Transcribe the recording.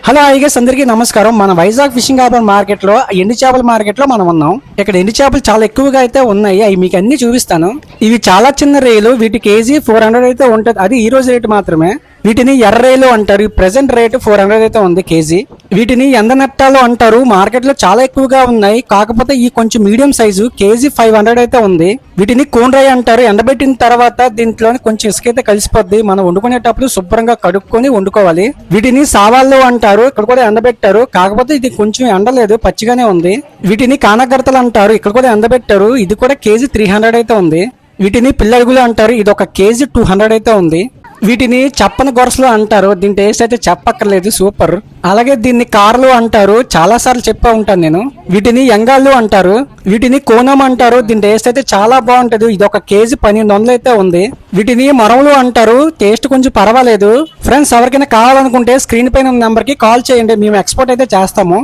Hello ఐగెస్ అందరికీ నమస్కారం. మన వైజాగ్ ఫిషింగ్ హార్బర్ మార్కెట్ లో ఎండు చేపల మార్కెట్ లో మనం ఉన్నాం. ఇక్కడ ఎండు చేపలు చాలా ఎక్కువగా అయితే ఉన్నాయి. అవి మీకు అన్ని చూపిస్తాను. ఇవి చాలా చిన్న రేలు, వీటి కేజీ 400 అయితే ఉంటది. అది ఈ రోజు రేటు మాత్రమే. వీటిని ఎర్రేలు అంటారు. ప్రెసెంట్ రేటు 400 అయితే ఉంది కేజీ. వీటిని ఎండనట్టాలు అంటారు. మార్కెట్ లో చాలా ఎక్కువగా ఉన్నాయి. కాకపోతే ఈ కొంచెం మీడియం సైజు కేజీ 500 అయితే ఉంది. వీటిని కోన్రాయి అంటారు. ఎండబెట్టిన తర్వాత దీంట్లో కొంచెం ఇసుక అయితే కలిసిపోద్ది. మనం వండుకునేటప్పుడు శుభ్రంగా కడుక్కొని వండుకోవాలి. వీటిని సావాళ్ళు అంటారు. ఇక్కడ కూడా ఎండబెట్టారు. కాకపోతే ఇది కొంచెం ఎండలేదు, పచ్చిగానే ఉంది. వీటిని కానగర్తలు అంటారు. ఇక్కడ కూడా ఎండబెట్టారు. ఇది కూడా కేజీ 300 అయితే ఉంది. వీటిని పిల్లడుగులు అంటారు. ఇది ఒక కేజీ 200 అయితే ఉంది. వీటిని చప్పన గొరసలు అంటారు. దీని టేస్ట్ అయితే చెప్పక్కర్లేదు, సూపర్. అలాగే దీన్ని కార్లు అంటారు. చాలా సార్లు చెప్పా ఉంటాను నేను. వీటిని ఎంగాళ్ళు అంటారు. వీటిని కోనం అంటారు. దీని టేస్ట్ అయితే చాలా బాగుంటది. ఇది ఒక కేజీ 1200 అయితే ఉంది. వీటిని మరములు అంటారు. టేస్ట్ కొంచెం పర్వాలేదు. ఫ్రెండ్స్, ఎవరికైనా కావాలనుకుంటే స్క్రీన్ పైన నెంబర్ కి కాల్ చేయండి. మేము ఎక్స్పోర్ట్ అయితే చేస్తాము.